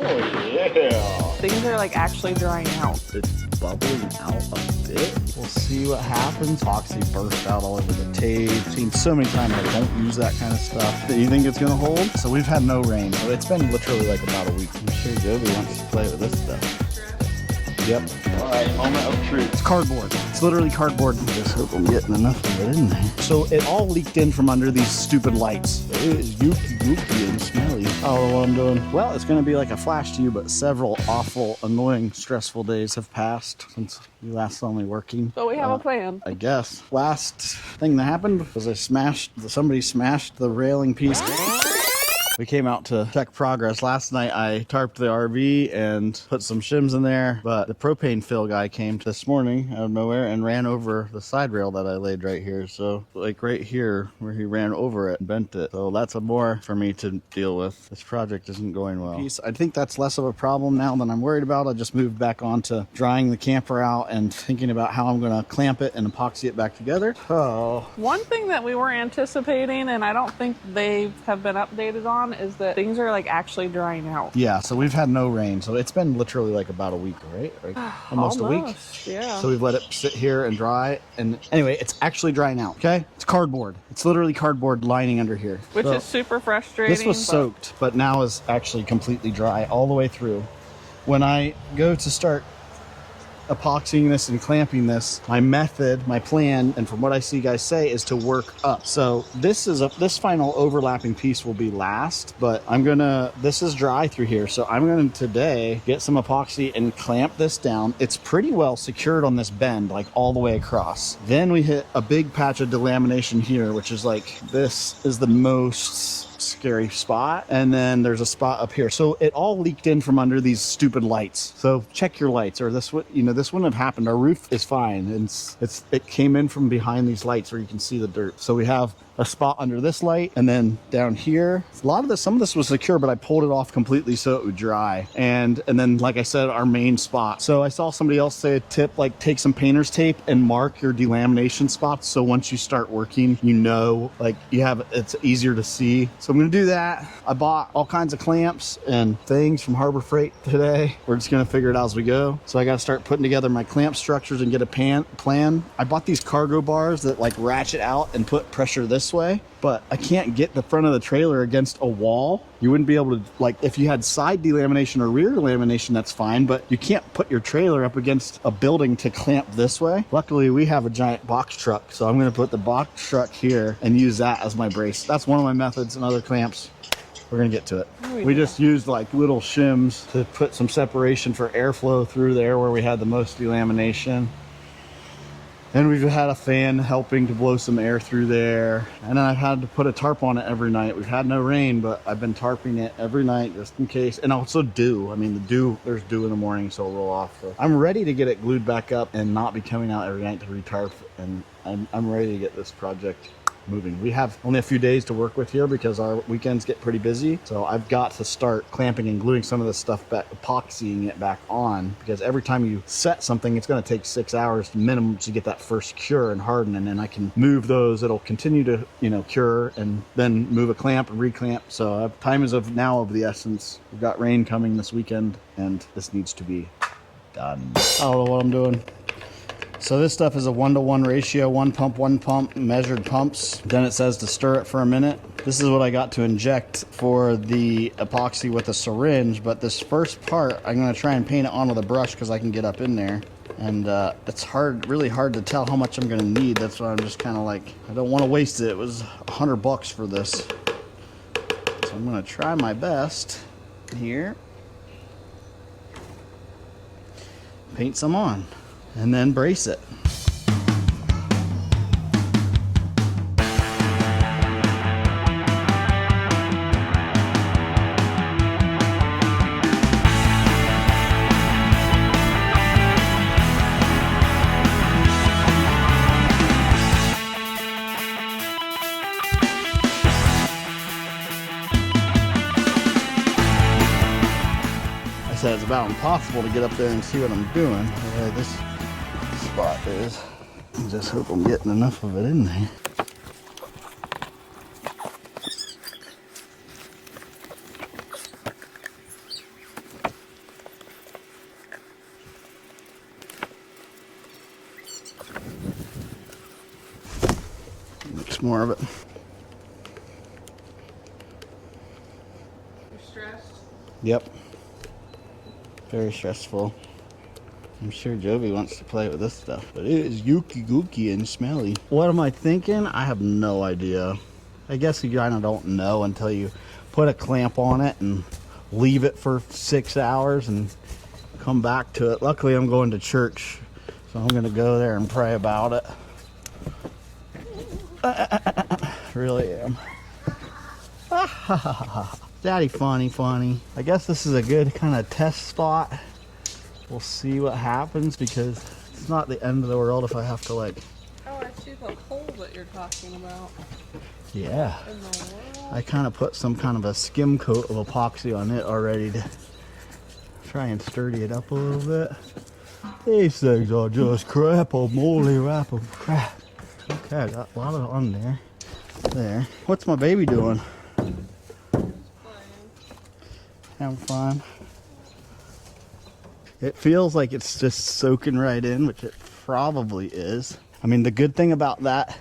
yeah. Things are like actually drying out. It's bubbling out a bit. We'll see what happens. Epoxy burst out all over the tape. Seen so many times I don't use that kind of stuff. Do you think it's gonna hold? So we've had no rain. So it's been literally like about a week. I'm sure Joby wants to play with this stuff. Yep. All right, moment of truth. It's cardboard. It's literally cardboard. Just hope I'm getting enough of it in there. So it all leaked in from under these stupid lights. It is yucky and smelly. I don't know what I'm doing. Well, it's gonna be like a flash to you, but several awful, annoying, stressful days have passed since you last saw me working. So we have a plan. I guess. Last thing that happened was somebody smashed the railing piece. We came out to check progress. Last night I tarped the RV and put some shims in there, but the propane fill guy came this morning out of nowhere and ran over the side rail that I laid right here. So like right here where he ran over it and bent it. So that's more for me to deal with. This project isn't going well. I think that's less of a problem now than I'm worried about. I just moved back on to drying the camper out and thinking about how I'm gonna clamp it and epoxy it back together. Oh. One thing that we were anticipating, and I don't think they have been updated on, is that things are like actually drying out. Yeah, so we've had no rain. So it's been literally like about a week, right? Like almost a week. Yeah. So we've let it sit here and dry. And anyway, it's actually drying out, okay? It's cardboard. It's literally cardboard lining under here. Which is super frustrating. This was soaked, but now is actually completely dry all the way through. When I go to start epoxying this and clamping this, my method, my plan, and from what I see guys say, is to work up. So this final overlapping piece will be last, but this is dry through here. So I'm gonna today get some epoxy and clamp this down. It's pretty well secured on this bend, like all the way across. Then we hit a big patch of delamination here, which is like, this is the most scary spot, and then there's a spot up here. So it all leaked in from under these stupid lights. So check your lights, or this wouldn't have happened. Our roof is fine, and it came in from behind these lights where you can see the dirt. So we have a spot under this light, and then down here, some of this was secure, but I pulled it off completely so it would dry. And then, like I said, our main spot. So I saw somebody else say a tip, like take some painter's tape and mark your delamination spots. So once you start working, like it's easier to see. So I'm gonna do that. I bought all kinds of clamps and things from Harbor Freight today. We're just gonna figure it out as we go. So I gotta start putting together my clamp structures and get a plan. I bought these cargo bars that like ratchet out and put pressure this way, but I can't get the front of the trailer against a wall. You wouldn't be able to, like, if you had side delamination or rear delamination, that's fine, but you can't put your trailer up against a building to clamp this way. Luckily, we have a giant box truck, so I'm gonna put the box truck here and use that as my brace. That's one of my methods, and other clamps. We're gonna get to it. We just used like little shims to put some separation for airflow through there where we had the most delamination. And we've had a fan helping to blow some air through there. And then I've had to put a tarp on it every night. We've had no rain, but I've been tarping it every night just in case. And also dew. I mean, there's dew in the morning, so it'll roll off. So I'm ready to get it glued back up and not be coming out every night to retarp. And I'm ready to get this project moving. We have only a few days to work with here because our weekends get pretty busy. So I've got to start clamping and gluing some of this stuff back, epoxying it back on, because every time you set something, it's going to take 6 hours minimum to get that first cure and harden. And then I can move those. It'll continue to, cure, and then move a clamp and reclamp. So time is of the essence. We've got rain coming this weekend, and this needs to be done. I don't know what I'm doing. So this stuff is a 1-to-1 ratio, one pump, measured pumps. Then it says to stir it for a minute. This is what I got to inject for the epoxy with a syringe, but this first part, I'm gonna try and paint it on with a brush because I can get up in there. And it's really hard to tell how much I'm gonna need. That's why I'm just kind of like, I don't want to waste it. It was $100 for this. So I'm gonna try my best here. Paint some on. And then brace it. I said it's about impossible to get up there and see what I'm doing. This spot is. I just hope I'm getting enough of it in there. more of it. You're stressed? Yep. Very stressful. I'm sure Jovi wants to play with this stuff, but it is yucky gooky and smelly. What am I thinking? I have no idea. I guess you kind of don't know until you put a clamp on it and leave it for 6 hours and come back to it. Luckily, I'm going to church, so I'm going to go there and pray about it. Really am. Daddy funny. I guess this is a good kind of test spot. We'll see what happens, because it's not the end of the world if I have to, like... Oh, I see the hole that you're talking about. Yeah. In the world? I kind of put some kind of a skim coat of epoxy on it already to try and sturdy it up a little bit. These things are just crap, a moly wrap of crap. Okay, I got a lot of on there. There. What's my baby doing? Having fun. It feels like it's just soaking right in, which it probably is. I mean, the good thing about that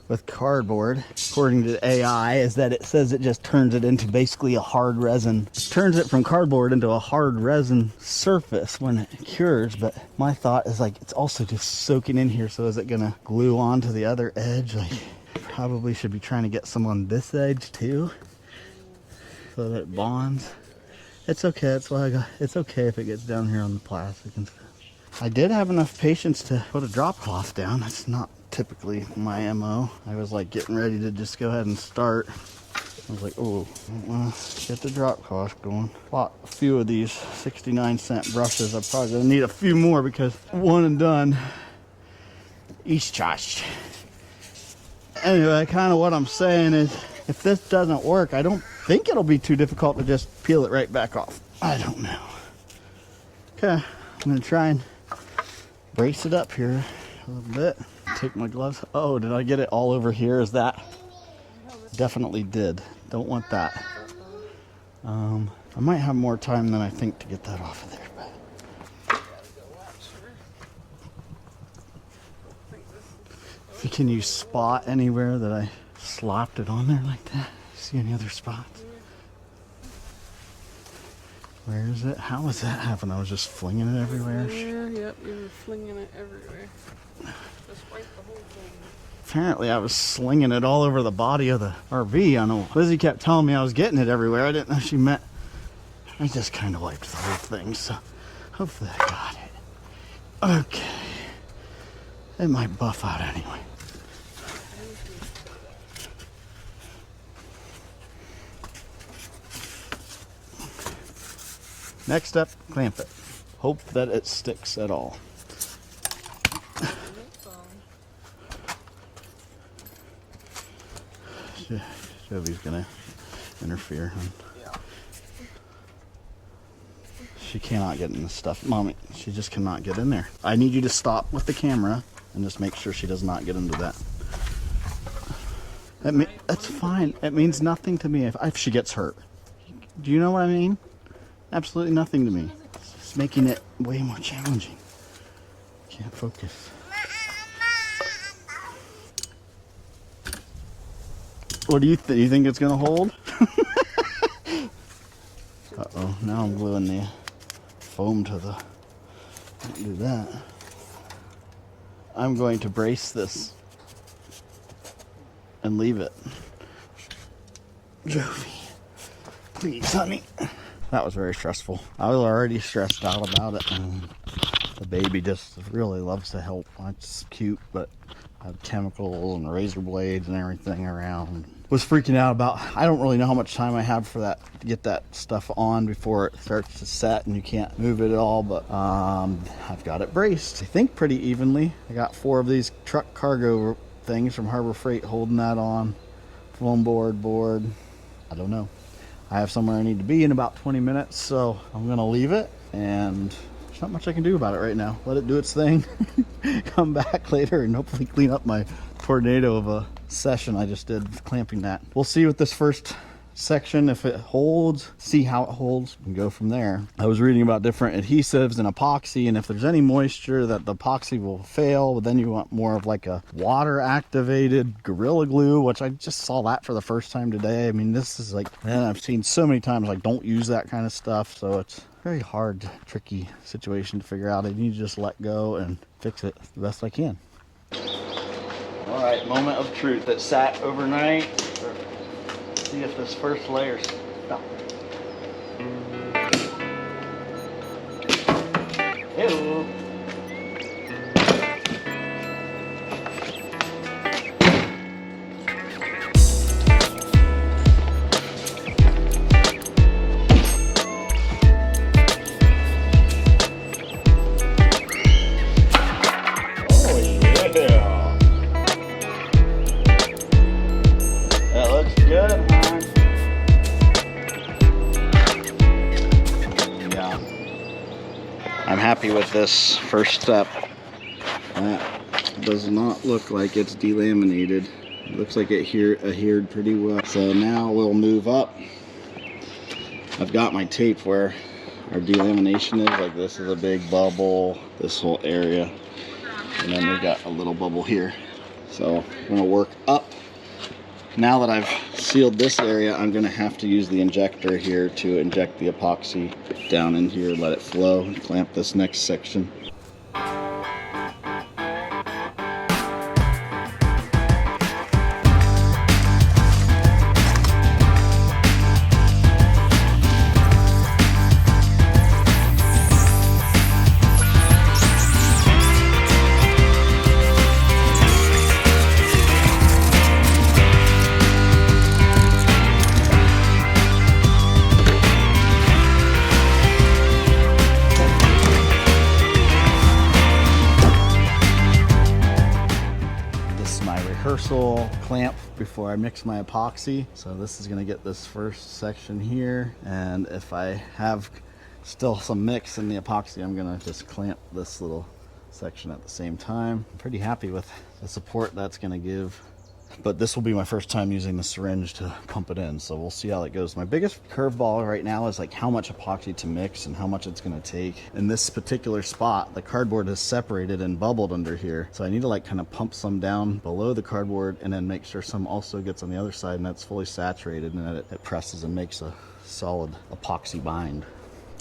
with cardboard, according to AI, is that it says it just turns it into basically a hard resin. Turns it from cardboard into a hard resin surface when it cures. But my thought is, like, it's also just soaking in here. So is it gonna glue onto the other edge? Like, probably should be trying to get some on this edge too, so that it bonds. It's okay. That's why I got. It's okay if it gets down here on the plastic and stuff. I did have enough patience to put a drop cloth down. That's not typically my MO. I was like getting ready to just go ahead and start. I was like, oh, get the drop cloth going. Bought a few of these 69-cent brushes. I'm probably gonna need a few more, because one and done. East charged. Anyway, kind of what I'm saying is, if this doesn't work, I don't think it'll be too difficult to just peel it right back off. I don't know. Okay, I'm gonna try and brace it up here a little bit. Take my gloves. Oh, did I get it all over here? Is that? Definitely did. Don't want that. I might have more time than I think to get that off of there. But can you spot anywhere that I slapped it on there like that? See any other spots? Where is it? How was that happen? I was just flinging it everywhere. Yep, you were flinging it everywhere. Just wipe the whole thing. Apparently I was slinging it all over the body of the RV. I know Lizzie kept telling me I was getting it everywhere. I didn't know she meant I just kind of wiped the whole thing, so hopefully I got it. Okay. It might buff out anyway. Next step, clamp it. Hope that it sticks at all. Jovi's gonna interfere. She cannot get in this stuff. Mommy, she just cannot get in there. I need you to stop with the camera and just make sure she does not get into that. That's fine. It means nothing to me if she gets hurt. Do you know what I mean? Absolutely nothing to me. It's making it way more challenging. Can't focus. What do you think? You think it's gonna hold? Uh-oh, now I'm gluing the foam to the... Can't do that. I'm going to brace this and leave it. Jovi, please, honey. That was very stressful. I was already stressed out about it, and the baby just really loves to help. It's cute, but I have chemicals and razor blades and everything around. Was freaking out about, I don't really know how much time I have for that, to get that stuff on before it starts to set and you can't move it at all, but I've got it braced, I think pretty evenly. I got 4 of these truck cargo things from Harbor Freight holding that on. Foam board. I don't know. I have somewhere I need to be in about 20 minutes, so I'm gonna leave it, and there's not much I can do about it right now. Let it do its thing. Come back later and hopefully clean up my tornado of a session I just did clamping that. We'll see what this first section if it holds, see how it holds, and go from there. I was reading about different adhesives and epoxy, and if there's any moisture that the epoxy will fail, but then you want more of like a water activated Gorilla Glue, which I just saw that for the first time today. I mean, this is like, man, I've seen so many times like don't use that kind of stuff, so it's very hard, tricky situation to figure out. I need to just let go and fix it the best I can. All right, moment of truth. That sat overnight. See if this first layer's stuck. Ew. I'm happy with this first step. That does not look like it's delaminated. It looks like it adhered pretty well. So now we'll move up. I've got my tape where our delamination is. Like this is a big bubble, this whole area. And then we've got a little bubble here. So I'm gonna work up. Now that I've sealed this area, I'm gonna have to use the injector here to inject the epoxy down in here, let it flow, and clamp this next section. Rehearsal clamp before I mix my epoxy. So this is gonna get this first section here, and if I have still some mix in the epoxy, I'm gonna just clamp this little section at the same time. I'm pretty happy with the support that's gonna give, but this will be my first time using the syringe to pump it in, so we'll see how it goes. My biggest curveball right now is like how much epoxy to mix and how much it's going to take. In this particular spot, the cardboard is separated and bubbled under here, so I need to like kind of pump some down below the cardboard and then make sure some also gets on the other side and that's fully saturated, and that it presses and makes a solid epoxy bind.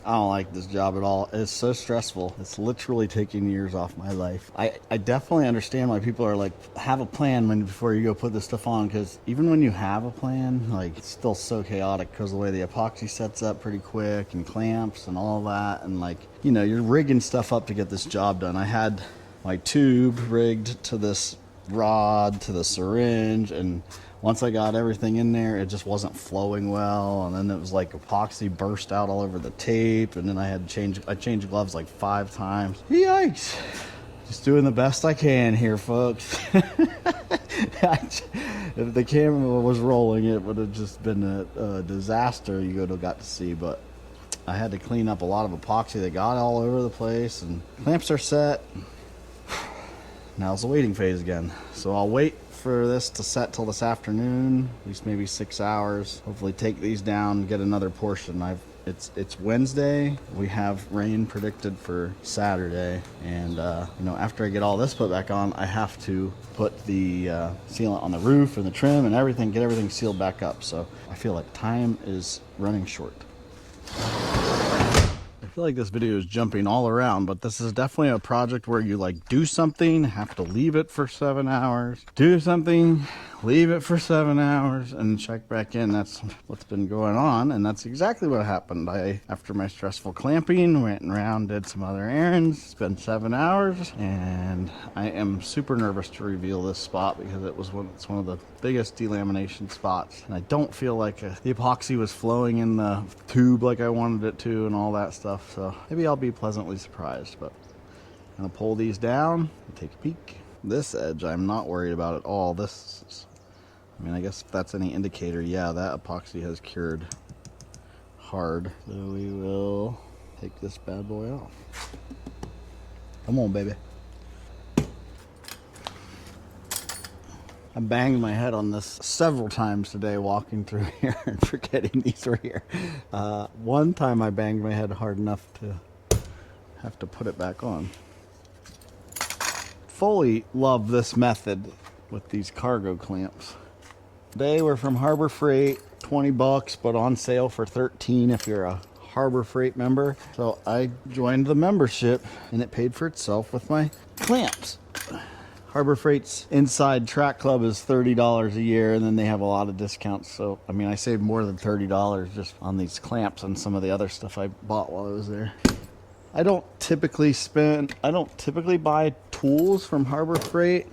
I don't like this job at all. It's so stressful. It's literally taking years off my life. I definitely understand why people are like, have a plan before you go put this stuff on, because even when you have a plan, like it's still so chaotic because the way the epoxy sets up pretty quick and clamps and all that, and like, you know, you're rigging stuff up to get this job done. I had my tube rigged to this rod to the syringe, and once I got everything in there, it just wasn't flowing well, and then it was like epoxy burst out all over the tape, and then I changed gloves like 5 times. Yikes. Just doing the best I can here, folks. If the camera was rolling, it would have just been a disaster you would have got to see, but I had to clean up a lot of epoxy that got all over the place, and clamps are set. Now it's the waiting phase again. So I'll wait for this to set till this afternoon, at least maybe 6 hours. Hopefully take these down, get another portion. It's Wednesday. We have rain predicted for Saturday, and you know, after I get all this put back on, I have to put the sealant on the roof and the trim and everything, get everything sealed back up. So I feel like time is running short. I feel like this video is jumping all around, but this is definitely a project where you like do something, have to leave it for 7 hours, do something, leave it for 7 hours, and check back in. That's what's been going on, and that's exactly what happened. After my stressful clamping, went around, did some other errands, spent 7 hours, and I am super nervous to reveal this spot because it's one of the biggest delamination spots, and I don't feel like the epoxy was flowing in the tube like I wanted it to and all that stuff. So maybe I'll be pleasantly surprised, but I'm gonna pull these down and take a peek. This edge I'm not worried about at all. I mean, I guess if that's any indicator, yeah, that epoxy has cured hard. So we will take this bad boy off. Come on, baby. I banged my head on this several times today walking through here and forgetting these were here. One time I banged my head hard enough to have to put it back on. Fully love this method with these cargo clamps. They were from Harbor Freight, 20 bucks, but on sale for 13 if you're a Harbor Freight member. So I joined the membership and it paid for itself with my clamps. Harbor Freight's Inside Track Club is $30 a year, and then they have a lot of discounts. So, I mean, I saved more than $30 just on these clamps and some of the other stuff I bought while I was there. I don't typically buy tools from Harbor Freight,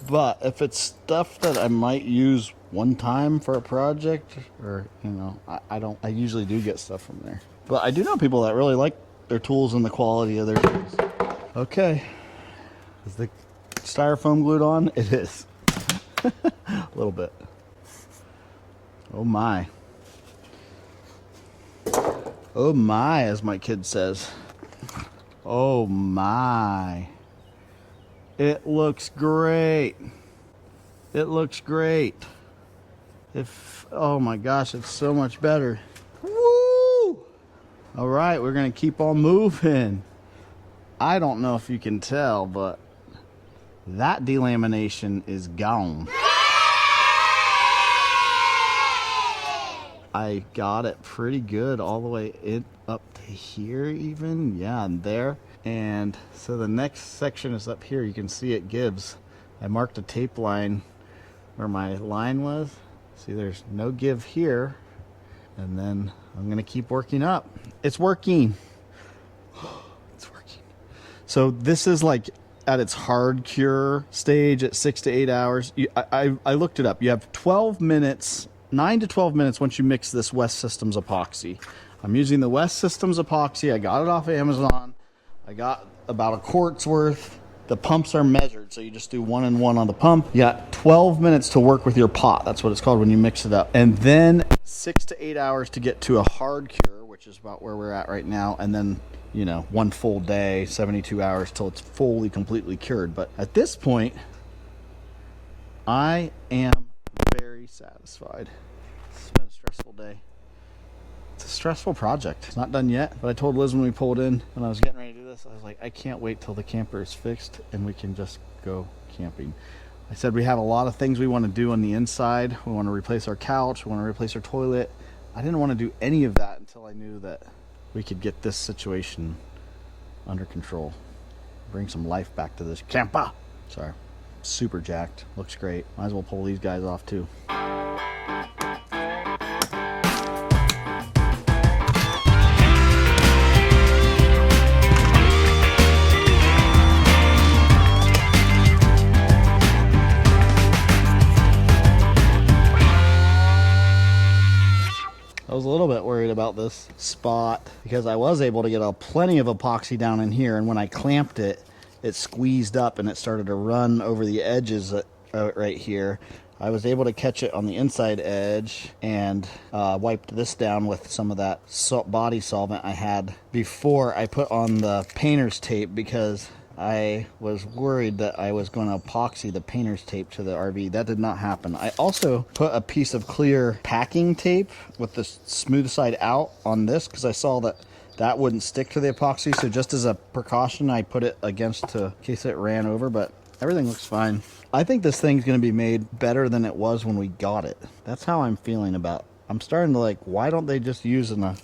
but if it's stuff that I might use one time for a project, or, you know, I usually do get stuff from there. But I do know people that really like their tools and the quality of their tools. Okay. Is the styrofoam glued on? It is. A little bit. Oh my. Oh my, as my kid says. Oh my. It looks great. It looks great. Oh my gosh, it's so much better. Woo! All right, we're gonna keep on moving. I don't know if you can tell, but that delamination is gone. I got it pretty good all the way up to here even. Yeah, and there. And so the next section is up here. You can see it gives. I marked a tape line where my line was. See, there's no give here. And then I'm going to keep working up. It's working. It's working. So this is like at its hard cure stage at 6 to 8 hours. I looked it up. You have 12 minutes, 9 to 12 minutes once you mix this West Systems epoxy. I'm using the West Systems epoxy. I got it off of Amazon. I got about a quart's worth. The pumps are measured, so you just do 1 and 1 on the pump. You got 12 minutes to work with your pot. That's what it's called when you mix it up. And then 6 to 8 hours to get to a hard cure, which is about where we're at right now. And then, you know, 1 full day, 72 hours till it's fully, completely cured. But at this point, I am very satisfied. It's been a stressful day. It's a stressful project. It's not done yet, but I told Liz when we pulled in, when I was getting ready to do this, I was like, I can't wait till the camper is fixed and we can just go camping. I said we have a lot of things we want to do on the inside. We want to replace our couch. We want to replace our toilet. I didn't want to do any of that until I knew that we could get this situation under control. Bring some life back to this camper. Sorry. Super jacked. Looks great. Might as well pull these guys off too. I was a little bit worried about this spot because I was able to get plenty of epoxy down in here, and when I clamped it, it squeezed up and it started to run over the edges right here. I was able to catch it on the inside edge and wiped this down with some of that body solvent I had before I put on the painter's tape, because I was worried that I was going to epoxy the painter's tape to the RV. That did not happen. I also put a piece of clear packing tape with the smooth side out on this because I saw that wouldn't stick to the epoxy. So just as a precaution, I put it against in case it ran over, but everything looks fine. I think this thing's going to be made better than it was when we got it. That's how I'm feeling about it. I'm starting to like, why don't they just use a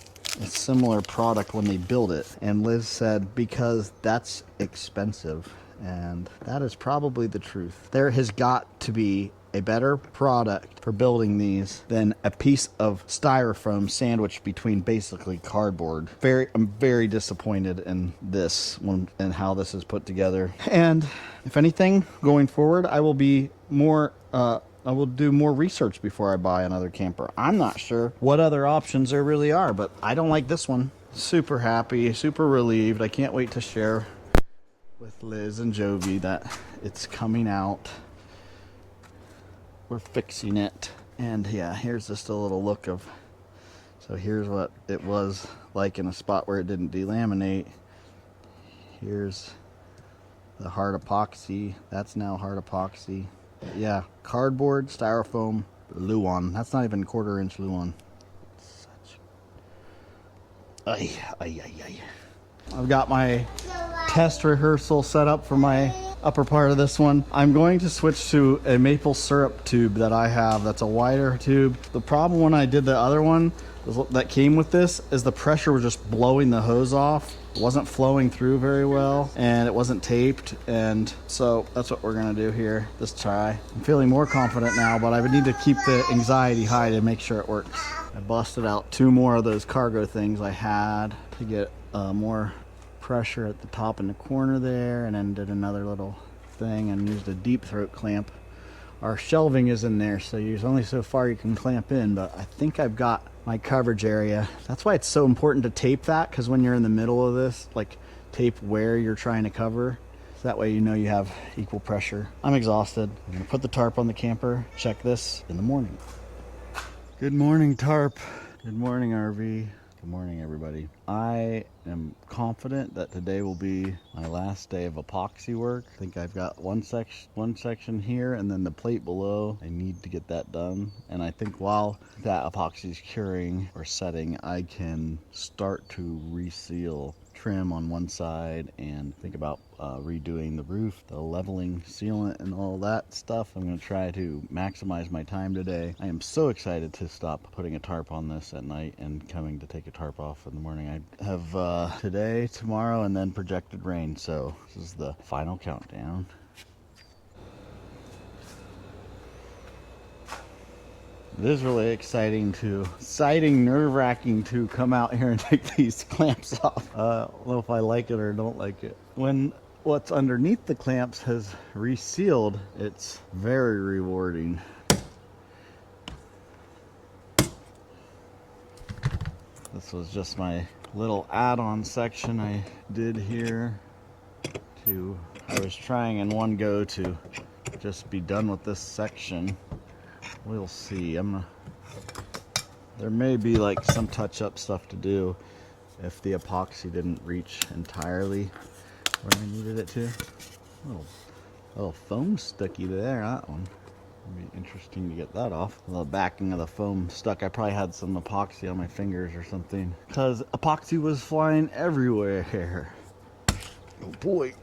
similar product when they build it? And Liz said because that's expensive, and that is probably the truth. There has got to be a better product for building these than a piece of styrofoam sandwiched between basically cardboard. I'm very disappointed in this one and how this is put together. And if anything, going forward, I will do more research before I buy another camper. I'm not sure what other options there really are, but I don't like this one. Super happy, super relieved. I can't wait to share with Liz and Jovi that it's coming out. We're fixing it. And yeah, here's just a little look of, so here's what it was like in a spot where it didn't delaminate. Here's the hard epoxy. That's now hard epoxy. Yeah, cardboard, styrofoam, Luan. That's not even 1/4 inch Luan. Such. Ay, ay, ay, ay. I've got my test rehearsal set up for my upper part of this one. I'm going to switch to a maple syrup tube that I have that's a wider tube. The problem when I did the other one that came with this is the pressure was just blowing the hose off. It wasn't flowing through very well and it wasn't taped, and so that's what we're gonna do here this try. I'm feeling more confident now, but I would need to keep the anxiety high to make sure it works. I busted out 2 more of those cargo things I had to get more pressure at the top in the corner there, and then did another little thing and used a deep throat clamp. Our shelving is in there, so there's only so far you can clamp in, but I think I've got my coverage area. That's why it's so important to tape that, because when you're in the middle of this, like, tape where you're trying to cover, so that way you know you have equal pressure. I'm exhausted. I'm gonna put the tarp on the camper, check this in the morning. Good morning, tarp. Good morning, RV. Good morning, everybody. I am confident that today will be my last day of epoxy work. I think I've got one section here, and then the plate below. I need to get that done. And I think while that epoxy is curing or setting, I can start to reseal trim on one side and think about redoing the roof, the leveling, sealant, and all that stuff. I'm going to try to maximize my time today. I am so excited to stop putting a tarp on this at night and coming to take a tarp off in the morning. I have today, tomorrow, and then projected rain, so this is the final countdown. It is really exciting, nerve-wracking to come out here and take these clamps off. I don't know if I like it or don't like it. When what's underneath the clamps has resealed, it's very rewarding. This was just my little add-on section I did here. I was trying in one go to just be done with this section. We'll see. There may be like some touch-up stuff to do if the epoxy didn't reach entirely where I needed it to. Little foam sticky there, that one. It'd be interesting to get that off. The backing of the foam stuck. I probably had some epoxy on my fingers or something, because epoxy was flying everywhere. Oh boy.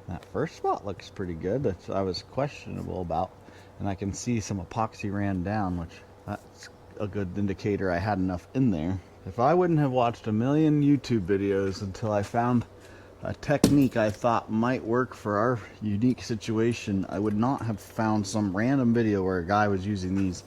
That first spot looks pretty good. That's I was questionable about, and I can see some epoxy ran down, which that's a good indicator I had enough in there. If I wouldn't have watched a million YouTube videos until I found a technique I thought might work for our unique situation, I would not have found some random video where a guy was using these.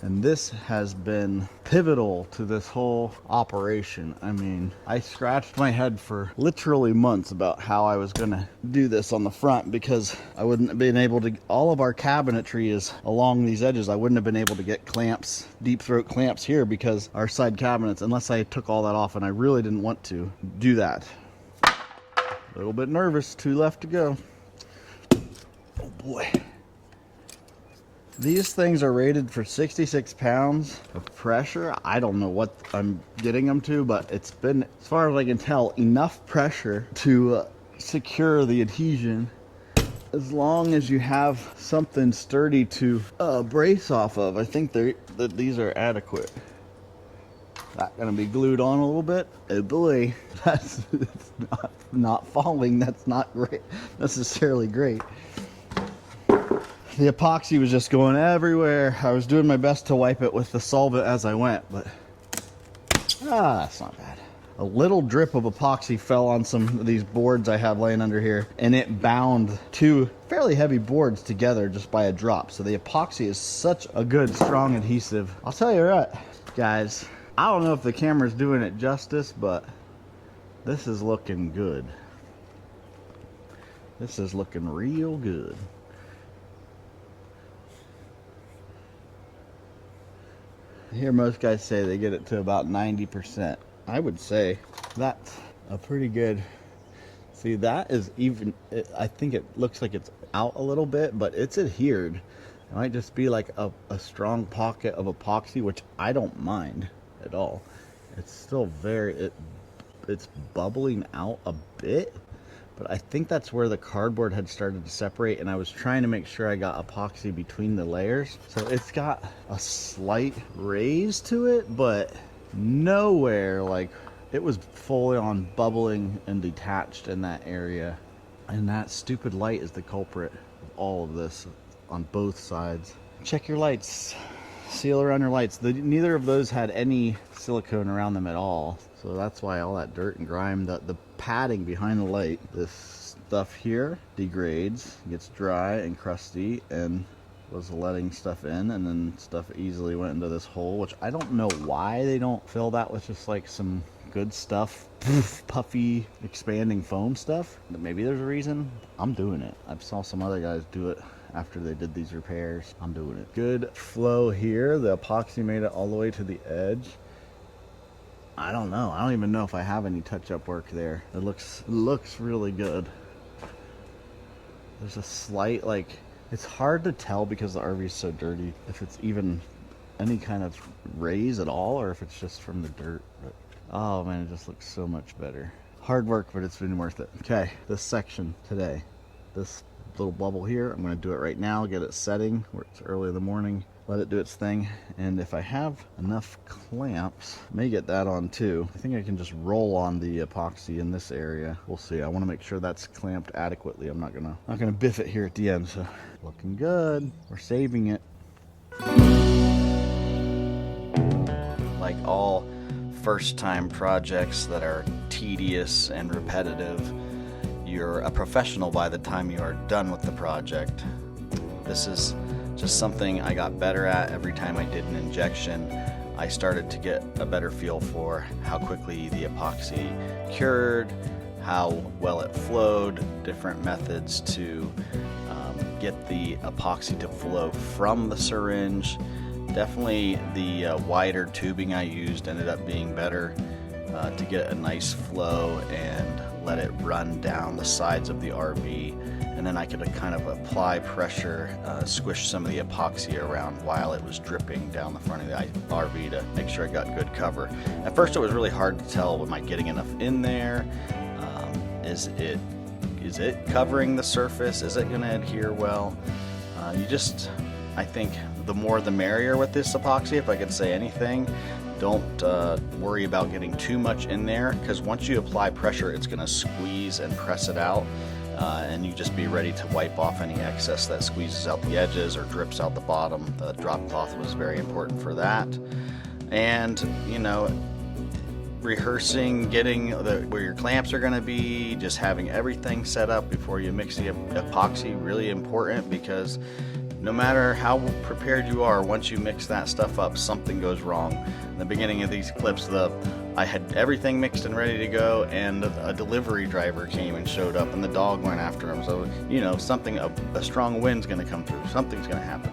And this has been pivotal to this whole operation. I mean, I scratched my head for literally months about how I was gonna do this on the front, because I wouldn't have been able to, all of our cabinetry is along these edges. I wouldn't have been able to get clamps, deep throat clamps here, because our side cabinets, unless I took all that off, and I really didn't want to do that. A little bit nervous, 2 left to go. Oh boy. These things are rated for 66 pounds of pressure. I don't know what I'm getting them to, but it's been, as far as I can tell, enough pressure to secure the adhesion. As long as you have something sturdy to brace off of, I think that these are adequate. That gonna be glued on a little bit. Oh boy, that's it's not falling. That's not great, necessarily great. The epoxy was just going everywhere. I was doing my best to wipe it with the solvent as I went, but that's not bad. A little drip of epoxy fell on some of these boards I have laying under here, and it bound 2 fairly heavy boards together just by a drop. So the epoxy is such a good, strong adhesive. I'll tell you what, guys, I don't know if the camera's doing it justice, but this is looking good. This is looking real good. I hear most guys say they get it to about 90%. I would say that's a pretty good. See, that is even, I think it looks like it's out a little bit, but it's adhered. It might just be like a strong pocket of epoxy, which I don't mind at all. It's still it's bubbling out a bit, but I think that's where the cardboard had started to separate, and I was trying to make sure I got epoxy between the layers. So it's got a slight raise to it, but nowhere like it was fully on bubbling and detached in that area. And that stupid light is the culprit of all of this on both sides. Check your lights. Seal around your lights. Neither of those had any silicone around them at all. So that's why all that dirt and grime, the padding behind the light, this stuff here degrades, gets dry and crusty, and was letting stuff in, and then stuff easily went into this hole, which I don't know why they don't fill that with just like some good stuff, puffy expanding foam stuff. But maybe there's a reason. I'm doing it. I saw some other guys do it after they did these repairs. I'm doing it. Good flow here. The epoxy made it all the way to the edge. I don't know. I don't even know if I have any touch-up work there. It looks really good. There's a slight, like, it's hard to tell because the RV is so dirty if it's even any kind of raise at all or if it's just from the dirt. But oh man, it just looks so much better. Hard work, but it's been worth it. Okay, this section today, this little bubble here, I'm going to do it right now, get it setting where it's early in the morning, let it do its thing, and if I have enough clamps, may get that on too. I think I can just roll on the epoxy in this area. We'll see. I want to make sure that's clamped adequately. I'm not gonna biff it here at the end. So looking good. We're saving it. Like all first-time projects that are tedious and repetitive, you're a professional by the time you are done with the project. This is just something I got better at every time I did an injection. I started to get a better feel for how quickly the epoxy cured, how well it flowed, different methods to get the epoxy to flow from the syringe. Definitely the wider tubing I used ended up being better to get a nice flow and let it run down the sides of the RV, and then I could kind of apply pressure, squish some of the epoxy around while it was dripping down the front of the RV to make sure I got good cover. At first it was really hard to tell, am I getting enough in there? Is it covering the surface? Is it going to adhere well? I think the more the merrier with this epoxy, if I could say anything. Don't worry about getting too much in there, because once you apply pressure, it's going to squeeze and press it out, and you just be ready to wipe off any excess that squeezes out the edges or drips out the bottom. The drop cloth was very important for that. And, you know, rehearsing, getting where your clamps are going to be, just having everything set up before you mix the epoxy, really important, because no matter how prepared you are, once you mix that stuff up, something goes wrong. In the beginning of these clips, I had everything mixed and ready to go, and a delivery driver came and showed up, and the dog went after him. So, you know, a strong wind's going to come through. Something's going to happen.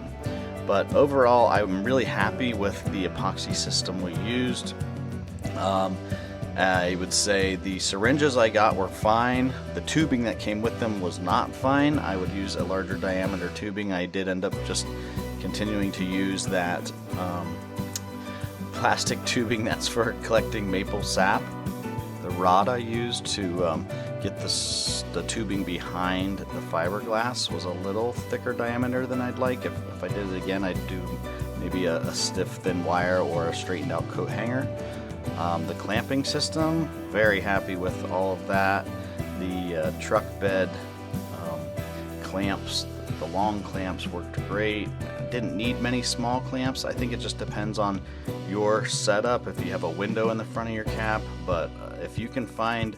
But overall, I'm really happy with the epoxy system we used. I would say the syringes I got were fine. The tubing that came with them was not fine. I would use a larger diameter tubing. I did end up just continuing to use that plastic tubing that's for collecting maple sap. The rod I used to get the tubing behind the fiberglass was a little thicker diameter than I'd like. If I did it again, I'd do maybe a stiff thin wire or a straightened out coat hanger. The clamping system, very happy with all of that. The truck bed clamps, the long clamps worked great. Didn't need many small clamps. I think it just depends on your setup, if you have a window in the front of your cap, but if you can find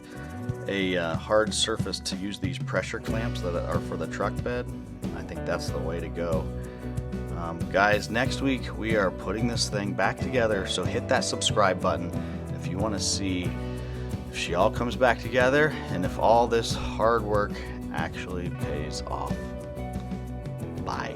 a hard surface to use these pressure clamps that are for the truck bed, I think that's the way to go. Guys, next week we are putting this thing back together, so hit that subscribe button if you want to see if she all comes back together and if all this hard work actually pays off. Bye.